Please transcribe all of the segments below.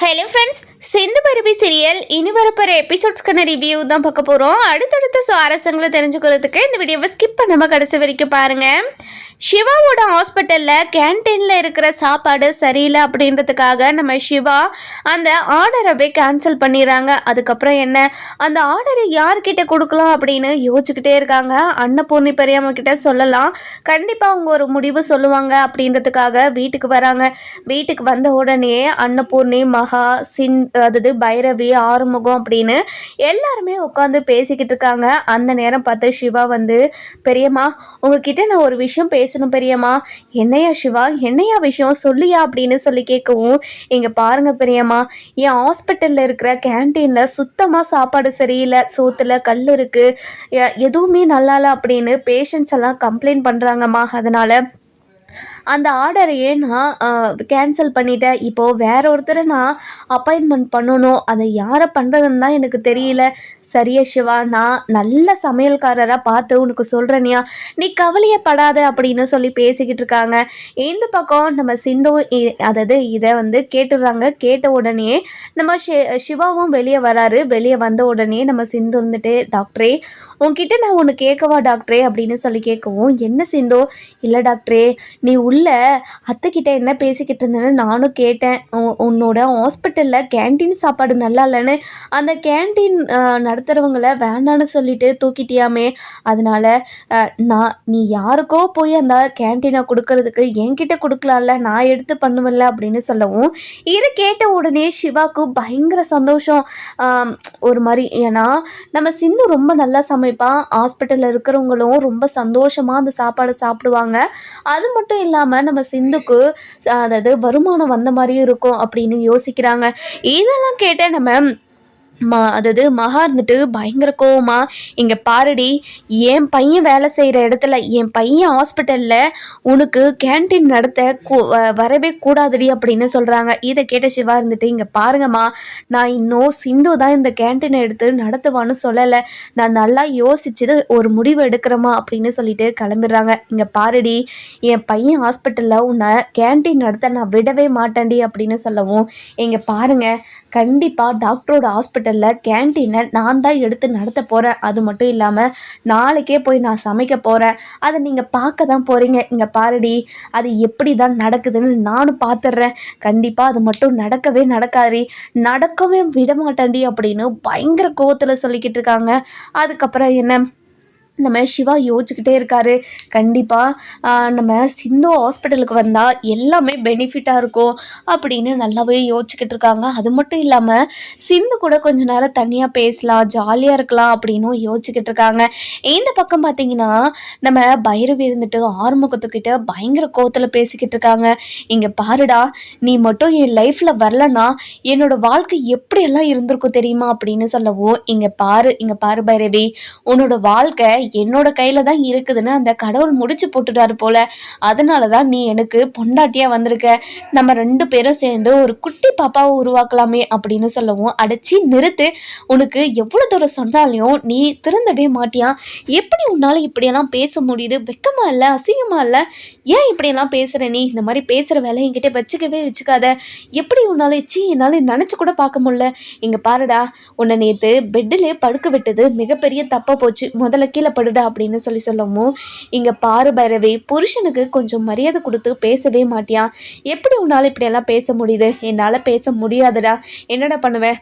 Hello friends, சிந்து பருவி serial இனி வரப்போகிற எபிசோட்ஸ்க்கான review தான் பார்க்க போகிறோம். அடுத்தடுத்த சுவாரஸ்யங்களை தெரிஞ்சுக்கிறதுக்கு இந்த வீடியோவை ஸ்கிப் பண்ணாமல் கடைசி வரைக்கும் பாருங்கள். சிவாவோட ஹாஸ்பிட்டலில் கேன்டீனில் இருக்கிற சாப்பாடு சரியில்லை அப்படின்றதுக்காக நம்ம சிவா அந்த ஆர்டரை கேன்சல் பண்ணிடுறாங்க. அதுக்கப்புறம் என்ன, அந்த ஆர்டரை யார்கிட்ட கொடுக்கலாம் அப்படின்னு யோசிச்சுக்கிட்டே இருக்காங்க. அன்னபூர்ணி பெரியம்மா கிட்ட சொல்லலாம், கண்டிப்பாக அவங்க ஒரு முடிவு சொல்லுவாங்க அப்படின்றதுக்காக வீட்டுக்கு வராங்க. வீட்டுக்கு வந்த உடனே அன்னபூர்ணி, மகா, அதாவது பைரவி, ஆறுமுகம் அப்படின்னு எல்லாருமே உட்காந்து பேசிக்கிட்டு இருக்காங்க. அந்த நேரம் பார்த்து சிவா வந்து, பெரியம்மா உங்ககிட்ட நான் ஒரு விஷயம் பேசணும் பெரியம்மா. என்னையா சிவா, என்னையா விஷயம் சொல்லியா அப்படின்னு சொல்லி கேட்கவும், இங்கே பாருங்க பெரியம்மா, என் ஹாஸ்பிட்டலில் இருக்கிற கேன்டீனில் சுத்தமாக சாப்பாடு சரியில்லை, சோத்தில் கல் இருக்குது, எதுவுமே நல்லால அப்படின்னு பேஷண்ட்ஸ் எல்லாம் கம்ப்ளைண்ட் பண்ணுறாங்கம்மா. அதனால் அந்த ஆர்டரையே நான் கேன்சல் பண்ணிட்டேன். இப்போது வேற ஒருத்தரை நான் அப்பாயின்மெண்ட் பண்ணணும். அதை யாரை பண்ணுறதுன்னு தான் எனக்கு தெரியல. சரியா சிவா, நான் நல்ல சமையல்காரராக பார்த்து உனக்கு சொல்கிறேனியா, நீ கவலையப்படாத அப்படின்னு சொல்லி பேசிக்கிட்டு இருக்காங்க. இந்த பக்கம் நம்ம சிந்து அதாவது இதை வந்து கேட்டுடுறாங்க. கேட்ட உடனே நம்ம சிவாவும் வெளியே வராரு. வெளியே வந்த உடனே நம்ம சிந்து இருந்துட்டு, டாக்டரே உங்ககிட்ட நான் ஒன்று கேட்கவா டாக்டரே அப்படின்னு சொல்லி கேட்கவும், என்ன சிந்து? இல்லை டாக்டரே, நீ உள்ள அத்தைக்கிட்ட என்ன பேசிக்கிட்டு இருந்தேன்னு நானும் கேட்டேன். உன்னோட ஹாஸ்பிட்டலில் கேன்டீன் சாப்பாடு நல்லா இல்லைன்னு அந்த கேன்டீன் நடத்துகிறவங்கள வேண்டான்னு சொல்லிட்டு தூக்கிட்டியாமே. அதனால் நீ யாருக்கோ போய் அந்த கேன்டீனை கொடுக்கறதுக்கு என்கிட்ட கொடுக்கலாம்ல, நான் எடுத்து பண்ணுவேன்ல அப்படின்னு சொல்லவும், இதை கேட்ட உடனே சிவாக்கு பயங்கர சந்தோஷம். ஒரு மாதிரி, ஏன்னா நம்ம சிந்து ரொம்ப நல்லா சமைப்பான். ஹாஸ்பிட்டலில் இருக்கிறவங்களும் ரொம்ப சந்தோஷமாக அந்த சாப்பாடு சாப்பிடுவாங்க. அது மட்டும் இல்லாமல் நம்ம சிந்துக்கு அதாவது வருமானம் வந்த மாதிரியும் இருக்கும் அப்படின்னு யோசிக்கிறாங்க. இதெல்லாம் கேட்ட நம்ம அதாவது மகா இருந்துட்டு பயங்கர கோவமா, இங்கே பாருடி, என் பையன் வேலை செய்கிற இடத்துல, என் பையன் ஹாஸ்பிட்டலில் உனக்கு கேன்டீன் நடத்த வரவே கூடாதுடி அப்படின்னு சொல்கிறாங்க. இதை கேட்ட சிவா இருந்துட்டு, இங்கே பாருங்கம்மா, நான் இன்னும் சிந்து தான் இந்த கேன்டீனை எடுத்து நடத்துவான்னு சொல்லலை, நான் நல்லா யோசிச்சுது ஒரு முடிவு எடுக்கிறேம்மா அப்படின்னு சொல்லிட்டு கிளம்பிடுறாங்க. இங்கே பாருடி, என் பையன் ஹாஸ்பிட்டலில் உன்னை கேன்டீன் நடத்த நான் விடவே மாட்டேன்டி அப்படின்னு சொல்லவும், இங்கே பாருங்கள், கண்டிப்பாக டாக்டரோட ஹாஸ்பிட்டலில் கேன்டீனை நான் தான் எடுத்து நடத்த போகிறேன். அது மட்டும் இல்லாமல் நாளைக்கே போய் நான் சமைக்க போகிறேன். அதை நீங்கள் பார்க்க தான் போகிறீங்க. இங்கே பாருடி, அது எப்படி தான் நடக்குதுன்னு நானும் பார்த்துட்றேன். கண்டிப்பாக அது மட்டும் நடக்கவே நடக்காது, நடக்கவே விட மாட்டேன்டி அப்படின்னு பயங்கர கோவத்தில் சொல்லிக்கிட்டு இருக்காங்க. அதுக்கப்புறம் என்ன, நம்ம சிவா யோசிச்சுக்கிட்டே இருக்காரு, கண்டிப்பாக நம்ம சிந்து ஹாஸ்பிட்டலுக்கு வந்தால் எல்லாமே பெனிஃபிட்டாக இருக்கும் அப்படின்னு நல்லாவே யோசிச்சுக்கிட்டு இருக்காங்க. அது மட்டும் இல்லாமல் சிந்து கூட கொஞ்ச நேரம் தனியாக பேசலாம், ஜாலியாக இருக்கலாம் அப்படின்னும் யோசிச்சுக்கிட்டு இருக்காங்க. இந்த பக்கம் பார்த்திங்கன்னா நம்ம பைரவி இருந்துட்டு ஆறுமுகத்துக்கிட்ட பயங்கர கோவத்தில் பேசிக்கிட்டு இருக்காங்க. இங்கே பாருடா, நீ மட்டும் என் லைஃப்பில் வரலன்னா என்னோடய வாழ்க்கை எப்படியெல்லாம் இருந்திருக்கும் தெரியுமா அப்படின்னு சொல்லவும், இங்கே பாரு பைரவி, உன்னோட வாழ்க்கை என்னோட கையில தான் இருக்குதுன்னு அந்த கடவுள் முடிச்சு போட்டுட்டாரு போல. அதனால தான் நீ எனக்கு பொண்டாட்டியா வந்திருக்க. நம்ம 2 பேரும் சேர்ந்து ஒரு குட்டி பாப்பாவை உருவாக்கலாமே அப்படின்னு சொல்லவும், அடைச்சி நிறுத்து, உனக்கு எவ்வளோ தூரம் சொன்னாலையும் நீ திருந்தவே மாட்டியா? எப்படி உன்னால இப்படியெல்லாம் பேச முடியுது? வெக்கமா இல்லை, அசிங்கமா இல்லை? ஏன் இப்படியெல்லாம் பேசுகிற நீ? இந்த மாதிரி பேசுகிற வேலை என்கிட்ட வச்சுக்காத. எப்படி உன்னால என்னால் நினச்சி கூட பார்க்க முடியல. இங்கே பாருடா, உன்னை நேற்று பெட்டிலே படுக்க விட்டது மிகப்பெரிய தப்பாக போச்சு, முதல்ல கீழே படுடா அப்படின்னு சொல்லவும், இங்கே பாரு பைரவி, புருஷனுக்கு கொஞ்சம் மரியாதை கொடுத்து பேசவே மாட்டியா? எப்படி உன்னால் இப்படியெல்லாம் பேச முடியுது? என்னால் பேச முடியாதுடா, என்னடா பண்ணுவேன்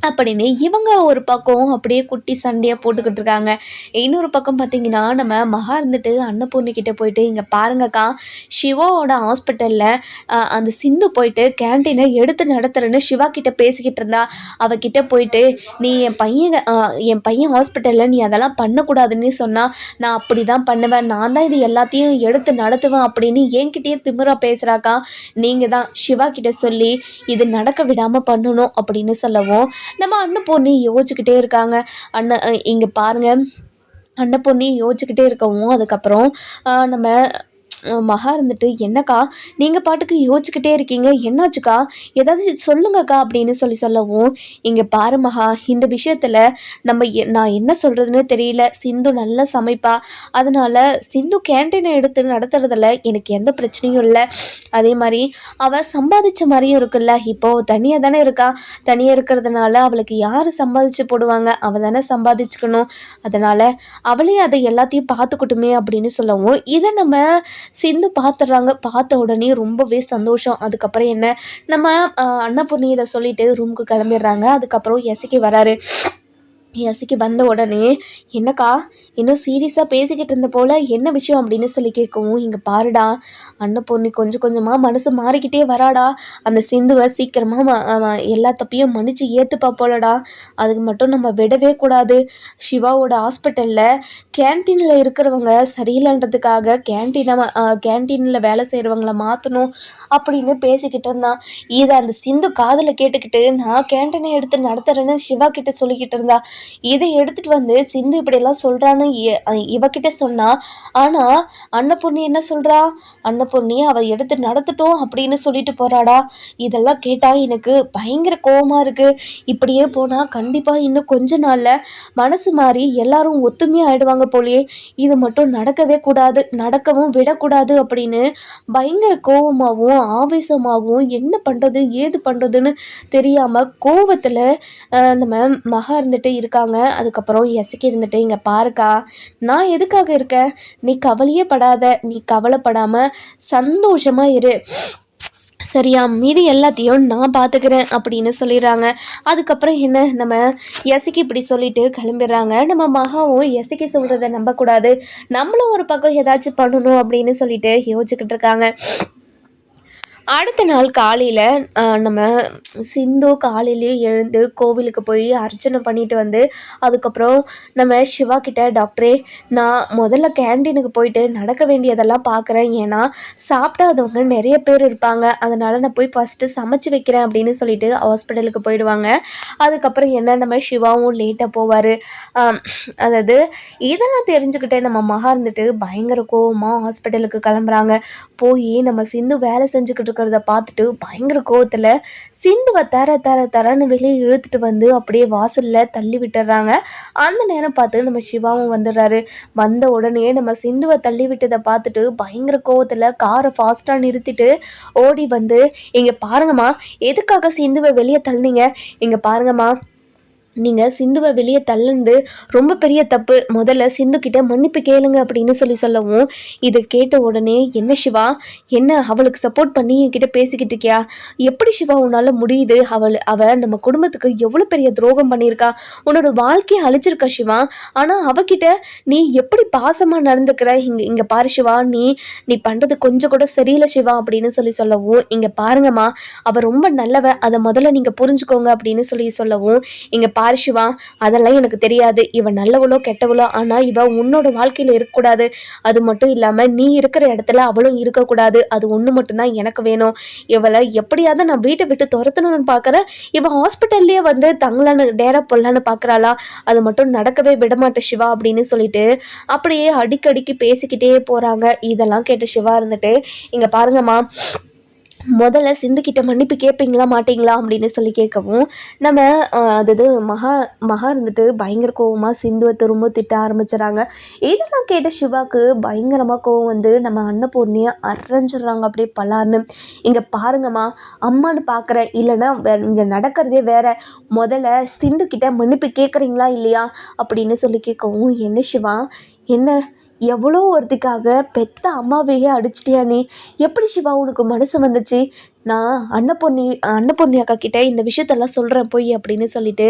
அப்படின்னு இவங்க ஒரு பக்கம் அப்படியே குட்டி சண்டையாக போட்டுக்கிட்டு இருக்காங்க. இன்னொரு பக்கம் பார்த்திங்கன்னா நம்ம மகா இருந்துட்டு அன்னபூர்ணிக்கிட்ட போயிட்டு, இங்கே பாருங்கக்கா, சிவாவோட ஹாஸ்பிட்டலில் அந்த சிந்து போயிட்டு கேன்டீனை எடுத்து நடத்துகிறேன்னு சிவா கிட்ட பேசிக்கிட்டு இருந்தா. அவகிட்ட போயிட்டு, நீ என் பையன் ஹாஸ்பிட்டலில் நீ அதெல்லாம் பண்ணக்கூடாதுன்னு சொன்னால் நான் அப்படி தான் பண்ணுவேன், நான் தான் இது எல்லாத்தையும் எடுத்து நடத்துவேன் அப்படின்னு என்கிட்டயே திமிரா பேசுகிறாக்கா. நீங்கள் தான் சிவா கிட்ட சொல்லி இது நடக்க விடாமல் பண்ணணும் அப்படின்னு சொல்லவும், நம்ம அன்னபூர்ணி யோசிச்சுக்கிட்டே இருக்காங்க. இங்கே பாருங்கள், அன்னபூர்ணி யோசிச்சுக்கிட்டே இருக்கவும், அதுக்கப்புறம் நம்ம மகா இருந்துட்டு, என்னக்கா நீங்கள் பாட்டுக்கு யோசிச்சுக்கிட்டே இருக்கீங்க, என்னாச்சுக்கா, ஏதாவது சொல்லுங்கக்கா அப்படின்னு சொல்லவும், இங்கே பாரு மகா, இந்த விஷயத்தில் நான் என்ன சொல்கிறதுன்னு தெரியல. சிந்து நல்லா சமைப்பா, அதனால் சிந்து கேன்டீனை எடுத்து நடத்துறதுல எனக்கு எந்த பிரச்சனையும் இல்லை. அதே மாதிரி அவள் சம்பாதிச்ச மாதிரியும் இருக்குல்ல, இப்போது தனியாக தானே இருக்கா, தனியாக இருக்கிறதுனால அவளுக்கு யார் சம்பாதிச்சு போடுவாங்க, அவள் தானே சம்பாதிச்சுக்கணும். அதனால் அவளே அதை எல்லாத்தையும் பார்த்துக்கட்டுமே அப்படின்னு சொல்லவும், இதை நம்ம சிந்து பார்த்துடுறாங்க. பார்த்த உடனே ரொம்பவே சந்தோஷம். அதுக்கப்புறம் என்ன, நம்ம அன்னபூர்ணி இதை சொல்லிட்டு ரூமுக்கு கிளம்பிடுறாங்க. அதுக்கப்புறம் எசக்கி வராரு. எசக்கி வந்த உடனே, என்னக்கா இன்னும் சீரியஸாக பேசிக்கிட்டு இருந்த போல், என்ன விஷயம் அப்படின்னு சொல்லி கேட்கவும், இங்கே பாருடா, அன்னபூர்ணி கொஞ்சம் கொஞ்சமாக மனசு மாறிக்கிட்டே வராடா, அந்த சிந்துவை சீக்கிரமாக எல்லா தப்பையும் மன்னிச்சு ஏற்றுப்பா போலடா, அதுக்கு மட்டும் நம்ம விடவே கூடாது. சிவாவோட ஹாஸ்பிட்டலில் கேன்டீனில் இருக்கிறவங்க சரியில்லைன்றதுக்காக கேன்டீனில் வேலை செய்கிறவங்கள மாற்றணும் அப்படின்னு பேசிக்கிட்டு இருந்தான். இதை அந்த சிந்து காதில் கேட்டுக்கிட்டு, நான் கேன்டீனை எடுத்து நடத்துகிறேன்னு சிவா கிட்ட சொல்லிக்கிட்டு இருந்தா. இதை எடுத்துகிட்டு வந்து சிந்து இப்படியெல்லாம் சொல்கிறான்னு இவகிட்ட சொன்னா. ஆனால் அன்னபூர்ணி என்ன சொல்கிறா, அன்னபூர்ணி அவள் எடுத்து நடத்தட்டும் அப்படின்னு சொல்லிட்டு போகிறாடா. இதெல்லாம் கேட்டால் எனக்கு பயங்கர கோபமாக இருக்குது. இப்படியே போனால் கண்டிப்பாக இன்னும் கொஞ்ச நாளில் மனசு மாறி எல்லாரும் ஒத்துமையாக ஆயிடுவாங்க போலியே. இது மட்டும் நடக்கவே கூடாது, நடக்கவும் விடக்கூடாது அப்படின்னு பயங்கர கோபமாகவும் ஆவேசமாகவும் என்ன பண்ணுறது ஏது பண்ணுறதுன்னு தெரியாமல் கோவத்தில் நம்ம மகா இருந்துட்டு இருக்காங்க. அதுக்கப்புறம் எசக்கி இருந்துட்டு, இங்கே பாருக்கா, நான் எதுக்காக இருக்கேன், நீ கவலையே படாத, நீ கவலைப்படாமல் சந்தோஷமாக இரு சரியா, மீதி எல்லாத்தையும் நான் பார்த்துக்கிறேன் அப்படின்னு சொல்லிடுறாங்க. அதுக்கப்புறம் என்ன, நம்ம எசக்கி இப்படி சொல்லிட்டு கிளம்பிடுறாங்க. நம்ம மகாவும் எசக்கி சொல்கிறத நம்பக்கூடாது, நம்மளும் ஒரு பக்கம் ஏதாச்சும் பண்ணணும் அப்படின்னு சொல்லிட்டு யோசிச்சுக்கிட்டு இருக்காங்க. அடுத்த நாள் காலையில் நம்ம சிந்து காலையிலேயே எழுந்து கோவிலுக்கு போய் அர்ச்சனை பண்ணிட்டு வந்து, அதுக்கப்புறம் நம்ம சிவா கிட்ட, டாக்டரே நான் முதல்ல கேன்டீனுக்கு போயிட்டு நடக்க வேண்டியதெல்லாம் பார்க்குறேன், ஏன்னா சாப்பிடாதவங்க நிறைய பேர் இருப்பாங்க, அதனால் நான் போய் ஃபஸ்ட்டு சமைச்சு வைக்கிறேன் அப்படின்னு சொல்லிட்டு ஹாஸ்பிட்டலுக்கு போயிடுவாங்க. அதுக்கப்புறம் என்ன, நம்ம சிவாவும் லேட்டாக போவார். அதாவது இதெல்லாம் தெரிஞ்சுக்கிட்டே நம்ம மகா இருந்துட்டு பயங்கர கோவமாக ஹாஸ்பிட்டலுக்கு கிளம்புறாங்க. போய் நம்ம சிந்து வேலை செஞ்சுக்கிட்டு இருக்கிறத பார்த்துட்டு பயங்கர கோவத்தில் சிந்துவை தரன்னு வெளியே இழுத்துட்டு வந்து அப்படியே வாசலில் தள்ளி விட்டுறாங்க. அந்த நேரம் பார்த்து நம்ம சிவாவும் வந்துடுறாரு. வந்த உடனே நம்ம சிந்துவை தள்ளி விட்டதை பார்த்துட்டு பயங்கர கோவத்தில் காரை ஃபாஸ்ட்டாக நிறுத்திட்டு ஓடி வந்து, இங்கே பாருங்கம்மா, எதுக்காக சிந்துவை வெளியே தள்ளினீங்க, இங்கே பாருங்கம்மா, நீங்கள் சிந்துவை வெளியே தள்ளுந்து ரொம்ப பெரிய தப்பு, முதல்ல சிந்துக்கிட்ட மன்னிப்பு கேளுங்க அப்படின்னு சொல்லவும், இதை கேட்ட உடனே, என்ன சிவா, என்ன அவளுக்கு சப்போர்ட் பண்ணி என்கிட்ட பேசிக்கிட்டு இருக்கியா, எப்படி சிவா உன்னால் முடியுது, அவள் நம்ம குடும்பத்துக்கு எவ்வளோ பெரிய துரோகம் பண்ணியிருக்கா, உன்னோட வாழ்க்கையை அழிச்சிருக்கா சிவா, ஆனால் அவகிட்ட நீ எப்படி பாசமாக நடந்துக்கிற, இங்கே பாரு சிவா, நீ பண்ணுறது கொஞ்சம் கூட சரியில்லை சிவா அப்படின்னு சொல்லவும், இங்கே பாருங்கம்மா, அவள் ரொம்ப நல்லவ, அதை முதல்ல நீங்கள் புரிஞ்சுக்கோங்க அப்படின்னு சொல்லவும், இங்கே பாரு சிவா, அதெல்லாம் எனக்கு தெரியாது, இவன் நல்லவளோ கெட்டவளோ, ஆனால் இவ உன்னோட வாழ்க்கையில் இருக்கக்கூடாது, அது மட்டும் இல்லாமல் நீ இருக்கிற இடத்துல அவளும் இருக்கக்கூடாது, அது ஒன்று மட்டும்தான் எனக்கு வேணும், இவளை எப்படியாவது நான் வீட்டை விட்டு துரத்தணும்னு பார்க்குறேன், இவன் ஹாஸ்பிட்டல்லையே வந்து தங்கலான்னு டேரா போடலான்னு பார்க்குறாளா, அது மட்டும் நடக்கவே விடமாட்டேன் சிவா அப்படின்னு சொல்லிட்டு அப்படியே அடிக்கடிக்கு பேசிக்கிட்டே போகிறாங்க. இதெல்லாம் கேட்ட சிவா இருந்துட்டு, இங்கே பாருங்கம்மா, முதல்ல சிந்துக்கிட்ட மன்னிப்பு கேட்பீங்களா மாட்டிங்களா அப்படின்னு சொல்லி கேட்கவும், நம்ம அதாவது மகா இருந்துட்டு பயங்கர கோவமாக சிந்துவை திரும்ப திட்ட ஆரம்பிச்சிடறாங்க. இதெல்லாம் கேட்ட சிவாவுக்கு பயங்கரமாக கோவம் வந்து நம்ம அன்னபூர்ணியை அரைஞ்சிடுறாங்க அப்படியே பலார்னு. இங்கே பாருங்கம்மா, அம்மானு பார்க்குறேன், இல்லைன்னா இங்கே நடக்கிறதே வேற, முதல்ல சிந்துக்கிட்ட மன்னிப்பு கேட்குறீங்களா இல்லையா அப்படின்னு சொல்லி கேட்கவும், என்ன சிவா, என்ன எவ்வளோ ஒருத்திக்காக பெத்த அம்மாவையே அடிச்சிட்டியா நீ, எப்படி சிவா உனக்கு மனசு வந்துச்சு, நான் அன்னபூர்ணி அக்கா கிட்டே இந்த விஷயத்தெல்லாம் சொல்கிறேன் போய் அப்படின்னு சொல்லிட்டு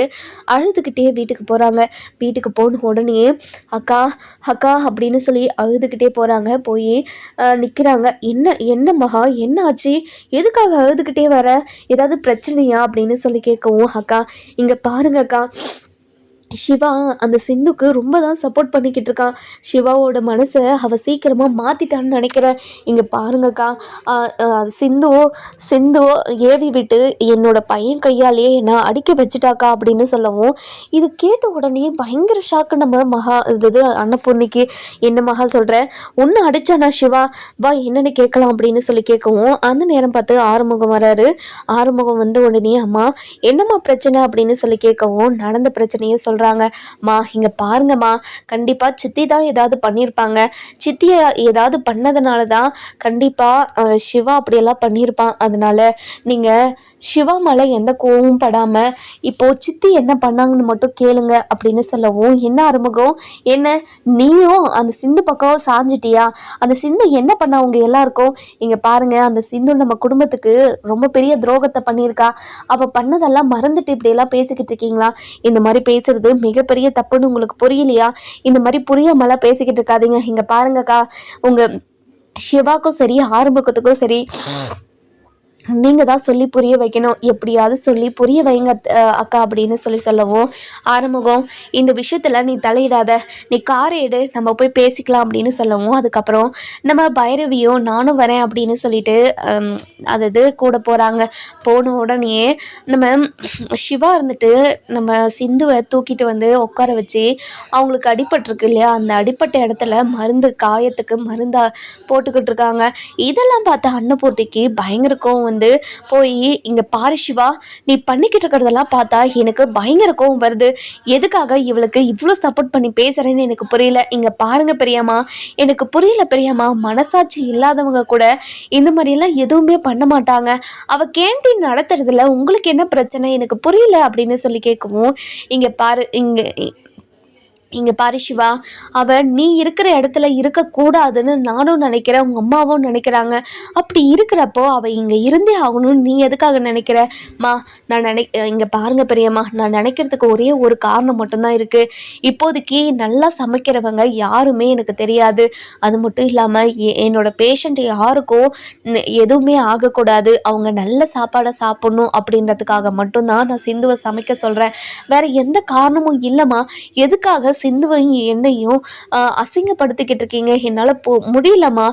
அழுதுகிட்டே வீட்டுக்கு போகிறாங்க. வீட்டுக்கு போன உடனே அக்கா அக்கா அப்படின்னு சொல்லி அழுதுகிட்டே போகிறாங்க. போய் நிற்கிறாங்க. என்ன மகா, என்ன ஆச்சு, எதுக்காக அழுதுகிட்டே வர, ஏதாவது பிரச்சனையா அப்படின்னு சொல்லி கேட்கவும், அக்கா இங்கே பாருங்க அக்கா, சிவா அந்த சிந்துக்கு ரொம்ப தான் சப்போர்ட் பண்ணிக்கிட்டு இருக்கான். சிவாவோட மனசை அவள் சீக்கிரமாக மாற்றிட்டான்னு நினைக்கிறேன். இங்கே பாருங்கக்கா, சிந்து சிந்து ஏவி விட்டு என்னோட பையன் கையாலேயே என்னை அடிக்க வச்சுட்டாக்கா அப்படின்னு சொல்லவும், இது கேட்ட உடனே பயங்கர ஷாக்கு நம்ம மகா இது அன்னபூர்ணிக்கு. என்ன மகா சொல்கிற, ஒன்று அடிச்சானா சிவா, வா என்னன்னு கேட்கலாம் அப்படின்னு சொல்லி கேட்கவும், அந்த நேரம் பார்த்து ஆறுமுகம் வராரு. ஆறுமுகம் வந்து உடனே அம்மா என்னம்மா பிரச்சனை அப்படின்னு சொல்லி கேட்கவும், நடந்த பிரச்சனையே சொல்கிறாங்க. மா இங்கே பாருங்கம்மா, கண்டிப்பாக சித்தி தான் ஏதாவது பண்ணியிருப்பாங்க. சித்தியை ஏதாவது பண்ணதுனால தான் கண்டிப்பாக சிவா அப்படியெல்லாம் பண்ணியிருப்பான். அதனால நீங்கள் சிவா மேலே எந்த கோவமும் படாமல் இப்போது சித்தி என்ன பண்ணாங்கன்னு மட்டும் கேளுங்க அப்படின்னு சொல்லவும், என்ன ஆறுமுகம், என்ன நீயும் அந்த சிந்து பக்கம் சாஞ்சிட்டியா? அந்த சிந்து என்ன பண்ணா அவங்க எல்லாருக்கும்? இங்கே பாருங்கள், அந்த சிந்து நம்ம குடும்பத்துக்கு ரொம்ப பெரிய துரோகத்தை பண்ணியிருக்கா. அவள் பண்ணதெல்லாம் மறந்துட்டு இப்படியெல்லாம் பேசிக்கிட்டு இருக்கீங்களா? இந்த மாதிரி பேசுறது மிகப்பெரிய தப்புன்னு உங்களுக்கு புரியலையா? இந்த மாதிரி புரியாமலாம் பேசிக்கிட்டு இருக்காதீங்க. இங்கே பாருங்கக்கா, உங்கள் சிவாக்கும் சரி ஆறுமுகத்துக்கும் சரி நீங்கள் தான் சொல்லி புரிய வைக்கணும். எப்படியாவது சொல்லி புரிய வைங்க அக்கா அப்படின்னு சொல்லவும், ஆறுமுகம் இந்த விஷயத்தில் நீ தலையிடாத, நீ காரை எடு, நம்ம போய் பேசிக்கலாம் அப்படின்னு சொல்லவும், அதுக்கப்புறம் நம்ம பைரவியும் நானும் வரேன் அப்படின்னு சொல்லிட்டு அதாவது கூட போகிறாங்க. போன உடனே நம்ம சிவா இருந்துட்டு நம்ம சிந்துவை தூக்கிட்டு வந்து உட்கார வச்சு அவங்களுக்கு அடிபட்டிருக்கு இல்லையா, அந்த அடிப்பட்ட இடத்துல மருந்து காயத்துக்கு மருந்தாக போட்டுக்கிட்டு இருக்காங்க. இதெல்லாம் பார்த்த அன்னபூர்த்திக்கு பயங்கர கோவம் வந்து போய், இங்க பாரு சிவா, நீ பண்ணிக்கிட்டு இருக்கிறதெல்லாம் பார்த்தா எனக்கு பயங்கர கோவம் வருது. எதுக்காக இவளுக்கு இவ்வளோ சப்போர்ட் பண்ணி பேசுறேன்னு எனக்கு புரியல. இங்க பாருங்க பெரியம்மா, எனக்கு புரியல பெரியம்மா, மனசாட்சி இல்லாதவங்க கூட இந்த மாதிரிலாம் எதுவுமே பண்ண மாட்டாங்க. அவ கேண்டீன் நடத்துறதுல உங்களுக்கு என்ன பிரச்சனை எனக்கு புரியல அப்படின்னு சொல்லி கேட்கவும், இங்க பாரு இங்கே பாரு சிவா, அவள் நீ இருக்கிற இடத்துல இருக்கக்கூடாதுன்னு நானும் நினைக்கிறேன், உங்கள் அம்மாவும் நினைக்கிறாங்க. அப்படி இருக்கிறப்போ அவள் இங்கே இருந்தே ஆகணும்னு நீ எதுக்காக நினைக்கிறமா? நான் இங்கே பாருங்கள் பெரியம்மா, நான் நினைக்கிறதுக்கு ஒரே ஒரு காரணம் மட்டும்தான் இருக்குது. இப்போதைக்கு நல்லா சமைக்கிறவங்க யாருமே எனக்கு தெரியாது. அது மட்டும் இல்லாமல் என்னோட பேஷண்ட் யாருக்கும் எதுவுமே ஆகக்கூடாது, அவங்க நல்ல சாப்பாடை சாப்பிட்ணும் அப்படின்றதுக்காக மட்டும்தான் நான் சிந்துவை சமைக்க சொல்கிறேன். வேறு எந்த காரணமும் இல்லைம்மா. எதுக்காக சிந்துவையும் என்னையும் அசிங்கப்படுத்திக்கிட்டு இருக்கீங்க? என்னால் முடியலம்மா.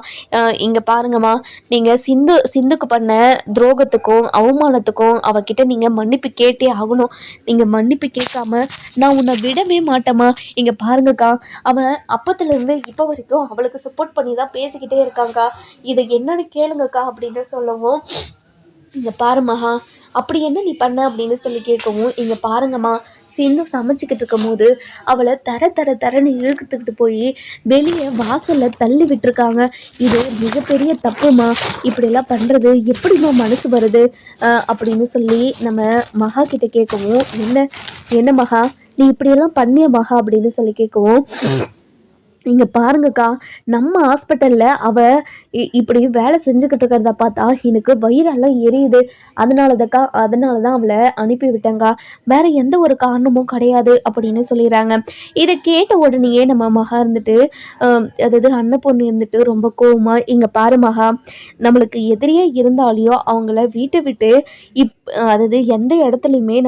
இங்கே பாருங்கம்மா, நீங்கள் சிந்துக்கு பண்ண துரோகத்துக்கும் அவமானத்துக்கும் அவகிட்ட நீங்கள் மன்னிப்பு கேட்டே ஆகணும். நீங்கள் மன்னிப்பு கேட்காம நான் உன்னை விடவே மாட்டேம்மா. இங்கே பாருங்கக்கா, அவன் அப்பத்துலேருந்து இப்போ வரைக்கும் அவளுக்கு சப்போர்ட் பண்ணி தான் பேசிக்கிட்டே இருக்காங்க்கா. இதை என்னன்னு கேளுங்கக்கா அப்படின்னு சொல்லவும், இங்கே பாருமஹா, அப்படி என்ன நீ பண்ண அப்படின்னு சொல்லி கேட்கவும், இங்கே பாருங்கம்மா, சிந்து சமைச்சிக்கிட்டு இருக்கும் போது அவளை தரன்னு இழுத்துக்கிட்டு போய் வெளியே வாசலில் தள்ளி விட்டுருக்காங்க. இது மிகப்பெரிய தப்புமா, இப்படியெல்லாம் பண்ணுறது எப்படிமா மனசு வருது அப்படின்னு சொல்லி நம்ம மகா கிட்ட கேட்கவும், என்ன மகா நீ இப்படியெல்லாம் பண்ணிய மகா அப்படின்னு சொல்லி கேட்கவும், இங்கே பாருங்கக்கா, நம்ம ஹாஸ்பிட்டலில் அவள் இப்படி வேலை செஞ்சுக்கிட்டு இருக்கிறத பார்த்தா எனக்கு வயிறெல்லாம் எரியுது. அதனால தான் அவளை அனுப்பி விட்டேங்க்கா, வேறு எந்த ஒரு காரணமும் கிடையாது அப்படின்னு சொல்லிடுறாங்க. இதை கேட்ட உடனேயே நம்ம மகா இருந்துட்டு அதாவது அன்னபூர்ணி இருந்துட்டு ரொம்ப கோவமாக, இங்கே பாரு மகா, நம்மளுக்கு எதிரியே இருந்தாலையோ அவங்கள வீட்டை விட்டு அதாவது எந்த இடத்துலையுமே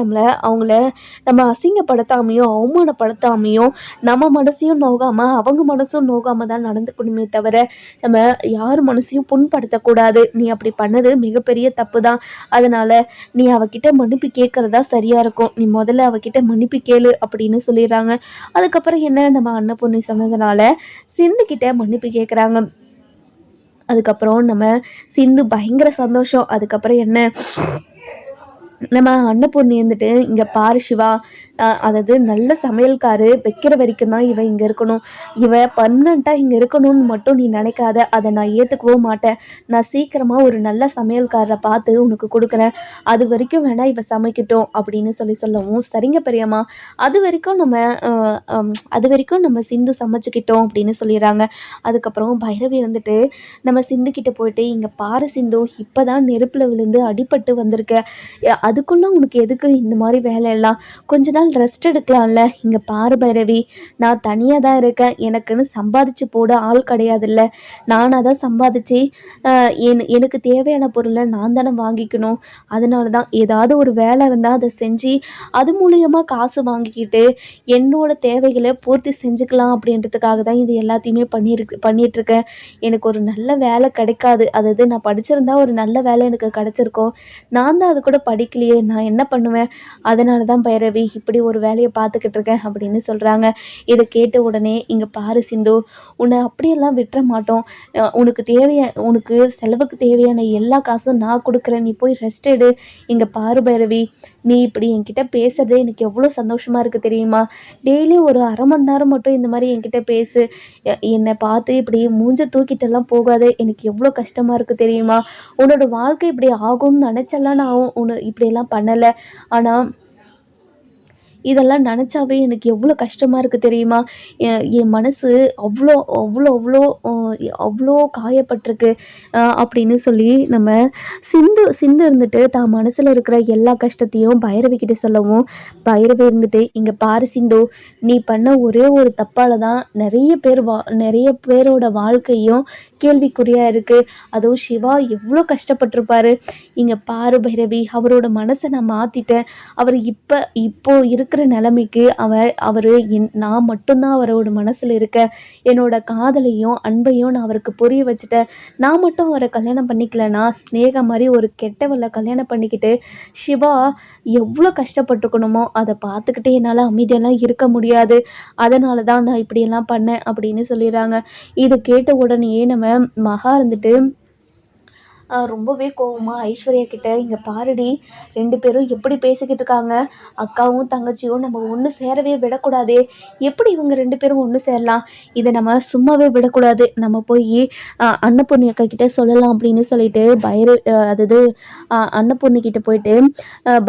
அவங்கள நம்ம அசிங்கப்படுத்தாமையோ அவமானப்படுத்தாமையோ நம்ம மனசையும் நோகாமல் அவங்க மனசும் நோகாமல் தான் நடந்துக்கணுமே தவிர நம்ம யார் மனசையும் புண்படுத்தக்கூடாது. நீ அப்படி பண்ணது மிகப்பெரிய தப்பு தான். அதனால் நீ அவகிட்ட மன்னிப்பு கேட்குறதா சரியாக இருக்கும். நீ முதல்ல அவகிட்ட மன்னிப்பு கேளு அப்படின்னு சொல்லிடுறாங்க. அதுக்கப்புறம் என்ன, நம்ம அன்னபூர்ணி சொன்னதுனால சிந்துக்கிட்ட மன்னிப்பு கேட்குறாங்க. அதுக்கப்புறம் நம்ம சிந்து பயங்கர சந்தோஷம். அதுக்கப்புறம் என்ன, நம்ம அன்னபூர்ணி இருந்துட்டு, இங்கே பாரு சிவா, அதாவது நல்ல சமையல்காரு வைக்கிற வரைக்கும் தான் இவன் இங்கே இருக்கணும். இவன் பர்மனெண்ட்டாக இங்கே இருக்கணும்னு மட்டும் நீ நினைக்காத, அதை நான் ஏற்றுக்கவும் மாட்டேன். நான் சீக்கிரமாக ஒரு நல்ல சமையல்காரரை பார்த்து உனக்கு கொடுக்குறேன். அது வரைக்கும் வேணால் இவன் சமைக்கட்டும் அப்படின்னு சொல்லவும், சரிங்க பெரியம்மா, அது வரைக்கும் நம்ம சிந்து சமைச்சிக்கிட்டோம் அப்படின்னு சொல்லிடுறாங்க. அதுக்கப்புறம் பைரவி இருந்துட்டு நம்ம சிந்துக்கிட்ட போயிட்டு, இங்கே பாரு சிந்து, இப்போ தான் நெருப்பில் விழுந்து அடிபட்டு வந்திருக்க, அதுக்குள்ளே உனக்கு எதுக்கு இந்த மாதிரி வேலையெல்லாம்? கொஞ்ச நாள் நாள் ரெஸ்ட் எடுக்கலாம்ல. இங்கே பாரு பைரவி, நான் தனியாக தான் இருக்கேன், எனக்குன்னு சம்பாதிச்சு போட ஆள் கிடையாதுல்ல. நானாக தான் சம்பாதிச்சு எனக்கு தேவையான பொருளை நான் தானே வாங்கிக்கணும். அதனால தான் ஏதாவது ஒரு வேலை இருந்தால் அதை செஞ்சு அது மூலியமாக காசு வாங்கிக்கிட்டு என்னோட தேவைகளை பூர்த்தி செஞ்சுக்கலாம் அப்படின்றதுக்காக தான் இது எல்லாத்தையுமே பண்ணிகிட்ருக்கேன். எனக்கு ஒரு நல்ல வேலை கிடைக்காது, அதாவது நான் படிச்சிருந்தா ஒரு நல்ல வேலை எனக்கு கிடச்சிருக்கோம். நான் தான் அது கூட படிக்கலையே, நான் என்ன பண்ணுவேன்? அதனால தான் பைரவி இப்படி ஒரு வேலையை பார்த்துக்கிட்டு இருக்கேன் அப்படின்னு சொல்கிறாங்க. இதை கேட்ட உடனே, இங்கே பாரு சிந்து, உன்னை அப்படியெல்லாம் விட்டுற மாட்டோம். உனக்கு செலவுக்கு தேவையான எல்லா காசும் நான் கொடுக்குறேன், நீ போய் ரெஸ்ட் எடு. இங்கே பாரு பைரவி, நீ இப்படி என்கிட்ட பேசுறது எனக்கு எவ்வளோ சந்தோஷமாக இருக்குது தெரியுமா? டெய்லி ஒரு அரை மணி நேரம் மட்டும் இந்த மாதிரி என்கிட்ட பேசு. என்னை பார்த்து இப்படி மூஞ்ச தூக்கிட்டெல்லாம் போகாது, எனக்கு எவ்வளோ கஷ்டமாக இருக்குது தெரியுமா? உன்னோட வாழ்க்கை இப்படி ஆகும்னு நினச்செல்லாம் நான் இப்படியெல்லாம் பண்ணலை. ஆனால் இதெல்லாம் நினச்சாவே எனக்கு எவ்வளோ கஷ்டமாக இருக்குது தெரியுமா? என் மனசு அவ்வளோ அவ்வளோ அவ்வளோ அவ்வளோ காயப்பட்டிருக்கு அப்படின்னு சொல்லி நம்ம சிந்து இருந்துட்டு தான் மனசில் இருக்கிற எல்லா கஷ்டத்தையும் பைரவி கிட்ட சொல்லவும், பைரவி இருந்துட்டு, இங்கே பாரு சிந்து, நீ பண்ண ஒரே ஒரு தப்பால் தான் நிறைய பேரோட வாழ்க்கையும் கேள்விக்குறியாக இருக்குது. அதுவும் சிவா எவ்வளோ கஷ்டப்பட்டிருப்பாரு. இங்கே பாரு பைரவி, அவரோட மனசை நான் மாற்றிட்டேன். அவர் இப்போ இருக்கிற நிலைமைக்கு அவர் நான் மட்டும்தான் அவரோட மனசில் இருக்க. என்னோட காதலையும் அன்பையும் நான் அவருக்கு புரிய வச்சுட்டேன். நான் மட்டும் அவரை கல்யாணம் பண்ணிக்கலனா ஸ்னேகா மாதிரி ஒரு கெட்டவளை கல்யாணம் பண்ணிக்கிட்டு சிவா எவ்வளோ கஷ்டப்பட்டுக்கணுமோ அதை பார்த்துக்கிட்டே என்னால் அமைதியெல்லாம் இருக்க முடியாது. அதனால தான் நான் இப்படியெல்லாம் பண்ணேன் அப்படின்னு சொல்லிடுறாங்க. இதை கேட்ட உடனேயே நம்ம மகா இருந்துட்டு ரொம்பவே கோவமாக ஐஸ்வர்யா கிட்ட, இங்கே பாருடி, 2 பேரும் எப்படி பேசிக்கிட்டு இருக்காங்க, அக்காவும் தங்கச்சியும் நம்ம ஒன்று சேரவே விடக்கூடாதே. எப்படி இவங்க 2 பேரும் ஒன்று சேரலாம்? இதை நம்ம சும்மாவே விடக்கூடாது, நம்ம போய் அன்னபூர்ணி அக்கா கிட்ட சொல்லலாம் அப்படின்னு சொல்லிட்டு அதாவது அன்னபூர்ணி கிட்ட போயிட்டு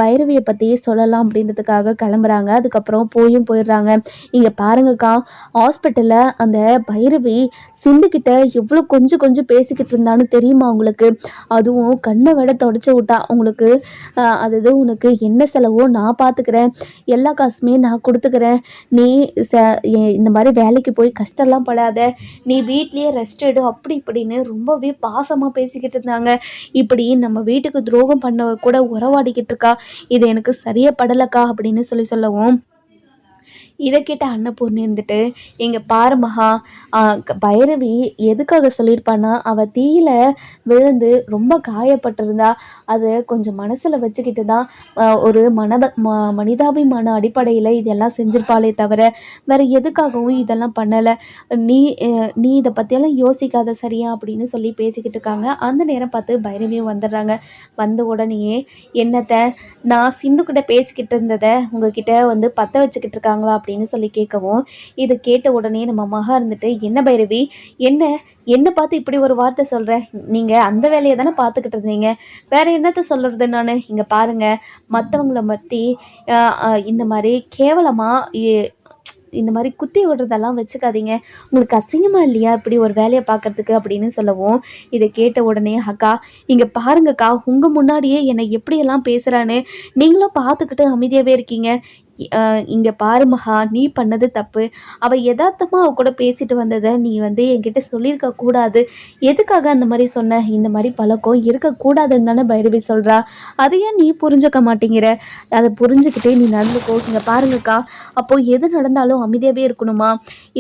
பைரவியை பற்றி சொல்லலாம் அப்படின்றதுக்காக கிளம்புறாங்க. அதுக்கப்புறம் போயிடுறாங்க. இங்கே பாருங்கக்கா, ஹாஸ்பிட்டலில் அந்த பைரவி சிந்துக்கிட்ட எவ்வளோ கொஞ்சம் பேசிக்கிட்டு இருந்தான்னு தெரியுமா உங்களுக்கு? அதுவும் கண்ணை விட தொடச்சி விட்டா. உங்களுக்கு அதாவது உனக்கு என்ன செலவோ நான் பார்த்துக்கிறேன், எல்லா காசுமே நான் கொடுத்துக்கிறேன், நீ இந்த மாதிரி வேலைக்கு போய் கஷ்டம்லாம் படாத, நீ வீட்லேயே ரெஸ்ட் எடு அப்படி இப்படின்னு ரொம்பவே பாசமாக பேசிக்கிட்டு இருந்தாங்க. இப்படி நம்ம வீட்டுக்கு துரோகம் பண்ண கூட உறவாடிக்கிட்டு இருக்கா, இது எனக்கு சரியாக படலக்கா அப்படின்னு சொல்லவும், இதை கேட்ட அன்னபூர்ணி இருந்துட்டு, எங்கள் பாரு மகா, பைரவி எதுக்காக சொல்லியிருப்பான்னா, அவள் தீயில விழுந்து ரொம்ப காயப்பட்டிருந்தா அதை கொஞ்சம் மனசில் வச்சுக்கிட்டு தான் ஒரு மனிதாபிமான அடிப்படையில் இதெல்லாம் செஞ்சிருப்பாளே தவிர வேறு எதுக்காகவும் இதெல்லாம் பண்ணலை. நீ இதை பற்றியெல்லாம் யோசிக்காத சரியா அப்படின்னு சொல்லி பேசிக்கிட்டு இருக்காங்க. அந்த நேரம் பார்த்து பைரவியும் வந்துடுறாங்க. வந்த உடனேயே, என்னத்தை நான் சிந்துக்கிட்ட பேசிக்கிட்டு இருந்ததை உங்ககிட்ட வந்து பற்ற வச்சுக்கிட்டு இருக்காங்களா அப்படின்னு சொல்லி கேட்கவும், இதை கேட்ட உடனே நம்ம மகா இருந்துட்டு, என்ன பைரவி, என்னை பார்த்து இப்படி ஒரு வார்த்தை சொல்கிறேன்? நீங்கள் அந்த வேலையை தானே பார்த்துக்கிட்டு இருந்தீங்க, வேறு என்னத்தை சொல்கிறது நான்? இங்கே பாருங்கள், மற்றவங்கள பற்றி இந்த மாதிரி கேவலமாக இந்த மாதிரி குத்தி விடுறதெல்லாம் வச்சுக்காதீங்க, உங்களுக்கு அசிங்கமாக இல்லையா இப்படி ஒரு வேலையை பார்க்குறதுக்கு அப்படின்னு சொல்லவும், இதை கேட்ட உடனே, அக்கா இங்கே பாருங்கக்கா, உங்கள் முன்னாடியே என்னை எப்படியெல்லாம் பேசுகிறான்னு நீங்களும் பார்த்துக்கிட்டு அமைதியாகவே இருக்கீங்க. இங்கே பாரு மகா, நீ பண்ணது தப்பு. அவள் யதார்த்தமாக அவ கூட பேசிட்டு வந்ததை நீ வந்து என்கிட்ட சொல்லியிருக்க கூடாது. எதுக்காக அந்த மாதிரி சொன்ன? இந்த மாதிரி பழக்கம் இருக்கக்கூடாதுன்னு தானே பைரவி சொல்கிறா. அதையே நீ புரிஞ்சுக்க மாட்டேங்கிற. அதை புரிஞ்சுக்கிட்டே நீ நடந்துக்கோ. இங்கே பாருங்கக்கா, அப்போது எது நடந்தாலும் அமைதியாகவே இருக்கணுமா,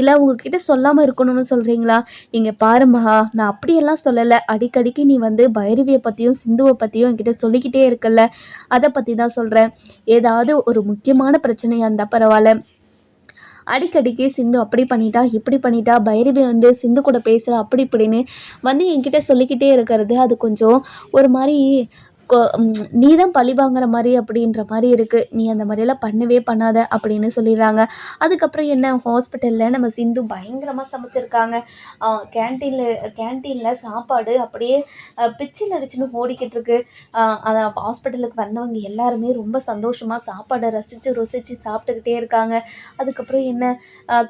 இல்லை உங்ககிட்ட சொல்லாமல் இருக்கணும்னு சொல்கிறீங்களா? இங்கே பாரு மகா, நான் அப்படியெல்லாம் சொல்லலை. அடிக்கடிக்கு நீ வந்து பைரவியை பற்றியும் சிந்துவை பற்றியும் என்கிட்ட சொல்லிக்கிட்டே இருக்கல, அதை பற்றி தான் சொல்கிறேன். ஏதாவது ஒரு முக்கியமான பிரச்சனையாக இருந்தால் பரவாயில்ல, அடிக்கடிக்கு சிந்து அப்படி பண்ணிட்டா இப்படி பண்ணிட்டா, பைரவி வந்து சிந்து கூட பேசுகிறா அப்படி இப்படின்னு வந்து என்கிட்ட சொல்லிக்கிட்டே இருக்கிறது அது கொஞ்சம் ஒரு மாதிரி நீ தான் பழி வாங்குற மாதிரி அப்படின்ற மாதிரி இருக்குது. நீ அந்த மாதிரியெல்லாம் பண்ணவே பண்ணாத அப்படின்னு சொல்லிடுறாங்க. அதுக்கப்புறம் என்ன, ஹாஸ்பிட்டலில் நம்ம சிந்து பயங்கரமாக சமைச்சிருக்காங்க. கேன்டீனில் சாப்பாடு அப்படியே பிச்சில் அடிச்சுன்னு ஓடிக்கிட்டு இருக்கு. அந்த ஹாஸ்பிட்டலுக்கு வந்தவங்க எல்லாருமே ரொம்ப சந்தோஷமாக சாப்பாடை ருசித்து சாப்பிட்டுக்கிட்டே இருக்காங்க. அதுக்கப்புறம் என்ன,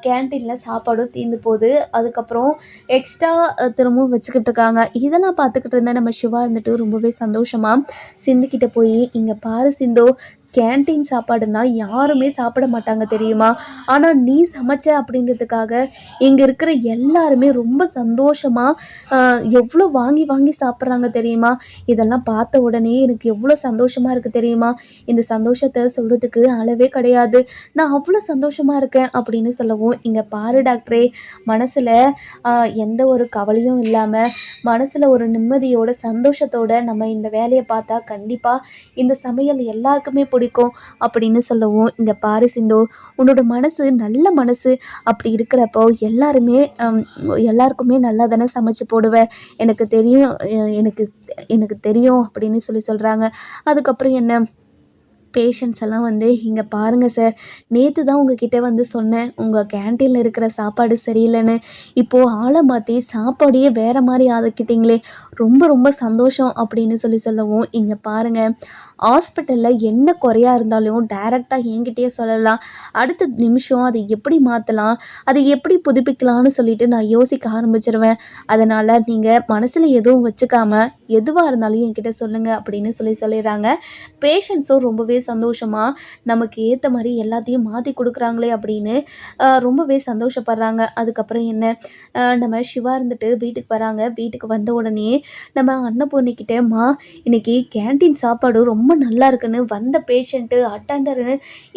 கேன்டீனில் சாப்பாடும் தீர்ந்து போகுது. அதுக்கப்புறம் எக்ஸ்ட்ரா திரும்பவும் வச்சுக்கிட்டு இருக்காங்க. இதெல்லாம் பார்த்துக்கிட்டு இருந்தால் நம்ம சிவா இருந்துட்டு ரொம்பவே சந்தோஷமாக சிந்துக்கிட்ட போய், இங்கே பாரு சிந்து, கேன்டீன் சாப்பாடுனா யாருமே சாப்பிட மாட்டாங்க தெரியுமா? ஆனால் நீ சமைச்ச அப்படின்றதுக்காக இங்கே இருக்கிற எல்லாருமே ரொம்ப சந்தோஷமாக எவ்வளோ வாங்கி வாங்கி சாப்பிட்றாங்க தெரியுமா? இதெல்லாம் பார்த்த உடனே எனக்கு எவ்வளோ சந்தோஷமாக இருக்குது தெரியுமா? இந்த சந்தோஷத்தை சொல்கிறதுக்கு அளவே கிடையாது. நான் அவ்வளோ சந்தோஷமாக இருக்கேன் அப்படின்னு சொல்லவும், இங்கே பாரு டாக்டரே, மனசில் எந்த ஒரு கவலையும் இல்லாமல் மனசில் ஒரு நிம்மதியோட சந்தோஷத்தோட நம்ம இந்த வேலையை பார்த்தா கண்டிப்பாக இந்த சமையல் எல்லாருக்குமே பிடிக்கும் அப்படின்னு சொல்லவும், இங்கே பாரு சிந்து, உன்னோட மனசு நல்ல மனசு. அப்படி இருக்கிறப்போ எல்லாருக்குமே நல்லா தானே சமைச்சு போடுவேன். எனக்கு தெரியும், எனக்கு எனக்கு தெரியும் அப்படின்னு சொல்கிறாங்க. அதுக்கப்புறம் என்ன, பேஷண்ட்ஸ் எல்லாம் வந்து, இங்கே பாருங்கள் சார், நேற்று தான் உங்ககிட்ட வந்து சொன்னேன் உங்கள் கேன்டீனில் இருக்கிற சாப்பாடு சரியில்லைன்னு. இப்போது ஆளை மாற்றி சாப்பாடையே வேறு மாதிரி ஆக்கிட்டீங்களே, ரொம்ப ரொம்ப சந்தோஷம் அப்படின்னு சொல்லவும், இங்கே பாருங்கள், ஹாஸ்பிட்டலில் என்ன குறையா இருந்தாலும் டைரெக்டாக என்கிட்டயே சொல்லலாம். அடுத்த நிமிஷம் அதை எப்படி மாற்றலாம், அதை எப்படி புதுப்பிக்கலாம்னு சொல்லிட்டு நான் யோசிக்க ஆரம்பிச்சிருவேன். அதனால் நீங்கள் மனசில் எதுவும் வச்சுக்காமல் எதுவாக இருந்தாலும் என்கிட்ட சொல்லுங்கள் அப்படின்னு சொல்லிடுறாங்க. பேஷண்ட்ஸும் ரொம்பவே சந்தோஷமாக நமக்கு ஏற்ற மாதிரி எல்லாத்தையும் மாற்றி கொடுக்குறாங்களே அப்படின்னு ரொம்பவே சந்தோஷப்படுறாங்க. அதுக்கப்புறம் என்ன, நம்ம சிவா இருந்துட்டு வீட்டுக்கு வராங்க. வீட்டுக்கு வந்த உடனே நம்ம அன்னபூர்ணிக்கிட்டேம்மா, இன்னைக்கு கேன்டீன் சாப்பாடு ரொம்ப நல்லா இருக்குன்னு வந்த பேஷண்ட்டு, அட்டண்டர்னு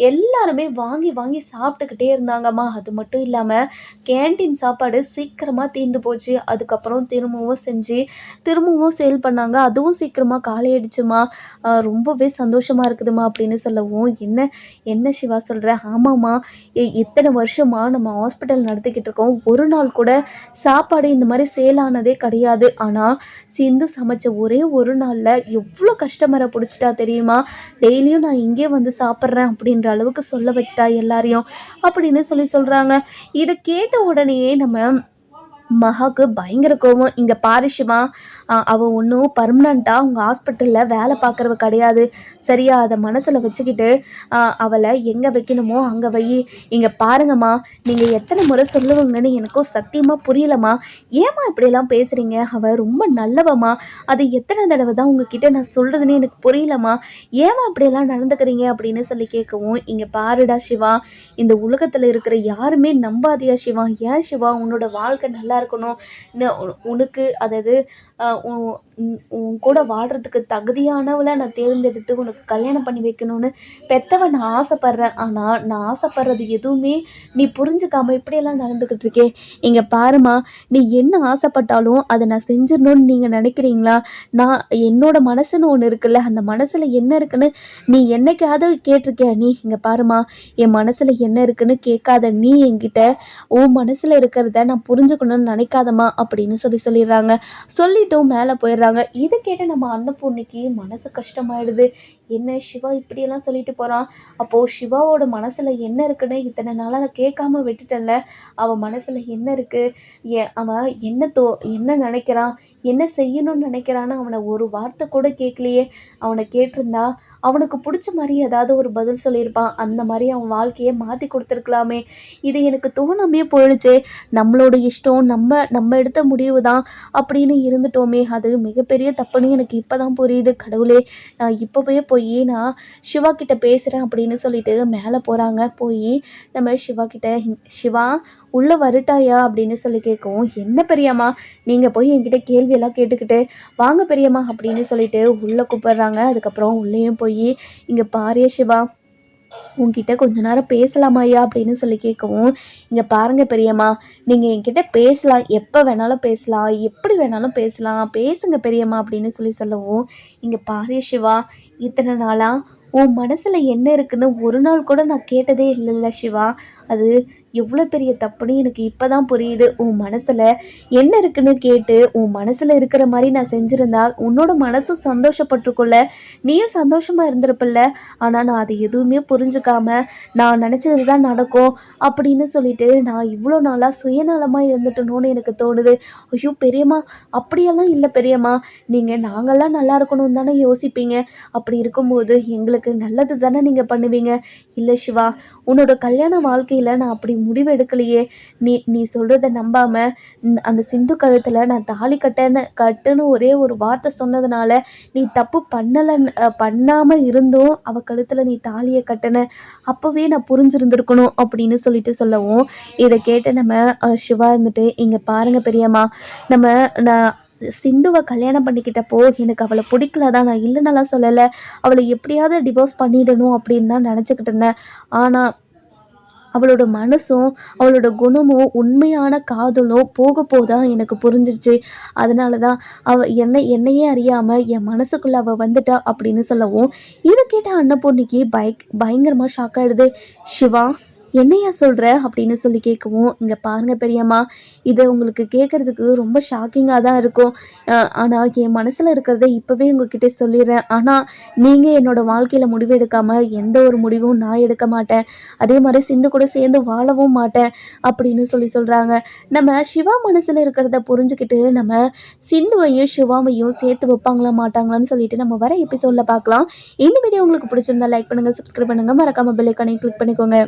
எல்லாருமே வாங்கி வாங்கி சாப்பிட்டுக்கிட்டே இருந்தாங்கம்மா. அது மட்டும் இல்லாமல் கேன்டீன் சாப்பாடு சீக்கிரமாக தீர்ந்து போச்சு. அதுக்கப்புறம் திரும்பவும் சேல் பண்ணாங்க. அதுவும் சீக்கிரமாக காலியாயிடுச்சுமா. ரொம்பவே சந்தோஷமாக இருக்குதுமா அப்படின்னு சொல்லவும், என்ன சிவா சொல்கிற? ஆமாம்மா, இத்தனை வருஷமாக நம்ம ஹாஸ்பிட்டல் நடத்திக்கிட்டு இருக்கோம். ஒரு நாள் கூட சாப்பாடு இந்த மாதிரி சேல் ஆனதே கிடையாது. ஆனால் சிந்து சமைச்ச ஒரே ஒரு நாளில் எவ்வளோ கஸ்டமரை பிடிச்சிட்டா தெரியுமா? டெய்லியும் நான் இங்கே வந்து சாப்பிட்றேன் அப்படின்ற அளவுக்கு சொல்ல வச்சிட்டா எல்லாரையும் அப்படின்னு சொல்கிறாங்க. இதை கேட்ட உடனேயே நம்ம மகாவுக்கு பயங்கர கோவம். இங்கே பாரு சிவா, அவள் ஒன்றும் பர்மனண்ட்டாக உங்கள் ஹாஸ்பிட்டலில் வேலை பார்க்குறவ கிடையாது, சரியா? அதை மனசில் வச்சுக்கிட்டு அவளை எங்கே வைக்கணுமோ அங்கே வை. இங்கே பாருங்கம்மா, நீங்கள் எத்தனை முறை சொல்லுவீங்கன்னு எனக்கும் சத்தியமாக புரியலம்மா. ஏம்மா இப்படியெல்லாம் பேசுகிறீங்க? அவள் ரொம்ப நல்லவம்மா. அது எத்தனை தடவை தான் உங்ககிட்ட நான் சொல்கிறதுன்னு எனக்கு புரியலம்மா. ஏம்மா இப்படியெல்லாம் நடந்துக்கிறீங்க அப்படின்னு கேட்கவும், இங்கே பாருடா சிவா, இந்த உலகத்தில் இருக்கிற யாருமே நம்பாதியா சிவா. ஏன் சிவா, உன்னோட வாழ்க்கை நல்லா இருக்கணும், உனக்கு அதாவது உன் கூட வாழ்கிறதுக்கு தகுதியானவளை நான் தேர்ந்தெடுத்து உனக்கு கல்யாணம் பண்ணி வைக்கணும்னு பெற்றவன் நான் ஆசைப்பட்றேன். ஆனால் நான் ஆசைப்படுறது எதுவுமே நீ புரிஞ்சுக்காமல் இப்படியெல்லாம் நடந்துக்கிட்டு இருக்கே. இங்கே பாருமா, நீ என்ன ஆசைப்பட்டாலும் அதை நான் செஞ்சிடணும்னு நீங்கள் நினைக்கிறீங்களா? நான் என்னோட மனசுன்னு ஒன்று இருக்குல்ல, அந்த மனசில் என்ன இருக்குன்னு நீ என்னைக்காவது கேட்டிருக்கியா? நீ இங்கே பாருமா, என் மனசில் என்ன இருக்குன்னு கேட்காத நீ என்கிட்ட உன் மனசில் இருக்கிறத நான் புரிஞ்சுக்கணும்னு நினைக்காதம்மா அப்படின்னு சொல்லிடுறாங்க. சொல்லிட்டும் மேலே போயிடுறாங்க. இதை கேட்டு நம்ம அன்னபூர்ணிக்கு மனசு கஷ்டமாயிடுது. என்ன சிவா இப்படியெல்லாம் சொல்லிட்டு போகிறான்? அப்போது சிவாவோட மனசில் என்ன இருக்குன்னு இத்தனை நாளாக நான் கேட்காம விட்டுட்டேன்ல. அவன் மனசில் என்ன இருக்குது, அவன் என்ன நினைக்கிறான், என்ன செய்யணும்னு நினைக்கிறான்னு அவனை ஒரு வார்த்தை கூட கேட்கலையே. அவனை கேட்டிருந்தா அவனுக்கு பிடிச்ச மாதிரி ஏதாவது ஒரு பதில் சொல்லியிருப்பான். அந்த மாதிரி அவன் வாழ்க்கையை மாற்றி கொடுத்துருக்கலாமே. இது எனக்கு தோணாமே போயிடுச்சே. நம்மளோட இஷ்டம், நம்ம எடுத்த முடிவு தான் அப்படின்னு இருந்துட்டோமே, அது மிகப்பெரிய தப்புன்னு எனக்கு இப்போ தான் புரியுது. கடவுளே, நான் இப்போவே போய் நான் சிவா கிட்ட பேசுகிறேன் அப்படின்னு சொல்லிட்டு மேலே போகிறாங்க. போய் நம்ம சிவா கிட்ட, சிவா உள்ளே வரட்டாயா அப்படின்னு கேட்கவும், என்ன பெரியம்மா நீங்கள் போய் என்கிட்ட கேள்வியெல்லாம் கேட்டுக்கிட்டு வாங்க பெரியம்மா அப்படின்னு சொல்லிட்டு உள்ளே கூப்பிட்றாங்க. அதுக்கப்புறம் உள்ளேயும் போய், இங்கே பாரு சிவா, உங்ககிட்ட கொஞ்ச நேரம் பேசலாமாய்யா அப்படின்னு கேட்கவும், இங்கே பாருங்கள் பெரியம்மா, நீங்கள் என்கிட்ட பேசலாம், எப்போ வேணாலும் பேசலாம், எப்படி வேணாலும் பேசலாம், பேசுங்க பெரியம்மா அப்படின்னு சொல்லவும், இங்கே பாரு சிவா, இத்தனை நாளாக உன் மனசில் என்ன இருக்குன்னு ஒரு நாள் கூட நான் கேட்டதே இல்லைல்ல சிவா. அது எவ்வளோ பெரிய தப்புன்னு எனக்கு இப்போ தான் புரியுது. உன் மனசில் என்ன இருக்குன்னு கேட்டு உன் மனசில் இருக்கிற மாதிரி நான் செஞ்சுருந்தா உன்னோட மனசும் சந்தோஷப்பட்டுக்குள்ள, நீயும் சந்தோஷமாக இருந்திருப்பில்ல. ஆனால் நான் அது எதுவுமே புரிஞ்சுக்காம நான் நினச்சது தான் நடக்கும் அப்படின்னு சொல்லிட்டு நான் இவ்வளோ நாளாக சுயநலமாக இருந்துட்டணும்னு எனக்கு தோணுது. ஐயோ பெரியம்மா, அப்படியெல்லாம் இல்லை பெரியம்மா, நாங்கள்லாம் நல்லா இருக்கணும்னு தானே யோசிப்பீங்க. அப்படி இருக்கும்போது எங்களுக்கு நல்லது தானே நீங்கள் பண்ணுவீங்க. இல்லை சிவா, உன்னோட கல்யாண வாழ்க்கையில் வாழ்க்கையில் நான் அப்படி முடிவு எடுக்கலையே. நீ நீ சொல்கிறத நம்பாமல் அந்த சிந்து கழுத்தில் நான் தாலி கட்டுன்னு ஒரே ஒரு வார்த்தை சொன்னதுனால நீ தப்பு பண்ணாமல் இருந்தும் அவள் கழுத்தில் நீ தாலியை கட்டின. அப்போவே நான் புரிஞ்சிருந்துருக்கணும் அப்படின்னு சொல்லிட்டு சொல்லவும், இதை கேட்டு நம்ம சிவா இருந்துட்டு, இங்கே பாருங்கள் பெரியம்மா, நான் சிந்துவை கல்யாணம் பண்ணிக்கிட்டப்போ எனக்கு அவளை பிடிக்கல தான், நான் இல்லைன்னெல்லாம் சொல்லலை. அவளை எப்படியாவது டிவோர்ஸ் பண்ணிடணும் அப்படின்னு தான் நினச்சிக்கிட்டு இருந்தேன். ஆனால் அவளோட மனசும் அவளோட குணமும் உண்மையான காதலும் போக தான் எனக்கு புரிஞ்சிருச்சு. அதனால தான் என்னையே அறியாமல் என் மனசுக்குள்ளே அவள் வந்துட்டா அப்படின்னு சொல்லவும், இதை கேட்ட அன்னபூர்ணிக்கு பயங்கரமாக ஷாக் ஆகிடுது. சிவா, என்னையா சொல்கிற அப்படின்னு சொல்லி கேட்கவும், இங்கே பாருங்கள் பெரியம்மா, இதை உங்களுக்கு கேட்குறதுக்கு ரொம்ப ஷாக்கிங்காக தான் இருக்கும். ஆனால் என் மனசில் இருக்கிறத இப்போவே உங்ககிட்ட சொல்லிடுறேன். ஆனால் நீங்கள் என்னோடய வாழ்க்கையில் முடிவு எடுக்காமல் எந்த ஒரு முடிவும் நான் எடுக்க மாட்டேன். அதே மாதிரி சிந்து கூட சேர்ந்து வாழவும் மாட்டேன் அப்படின்னு சொல்கிறாங்க. நம்ம சிவா மனசில் இருக்கிறத புரிஞ்சுக்கிட்டு நம்ம சிந்துவையும் சிவாவையும் சேர்த்து வைப்பாங்களா மாட்டாங்களான்னு சொல்லிட்டு நம்ம வர எபிசோடில் பார்க்கலாம். இந்த வீடியோ உங்களுக்கு பிடிச்சிருந்தா லைக் பண்ணுங்கள், சப்ஸ்கிரைப் பண்ணுங்கள், மறக்காமல் பெல் ஐகானை கிளிக் பண்ணிக்கோங்க.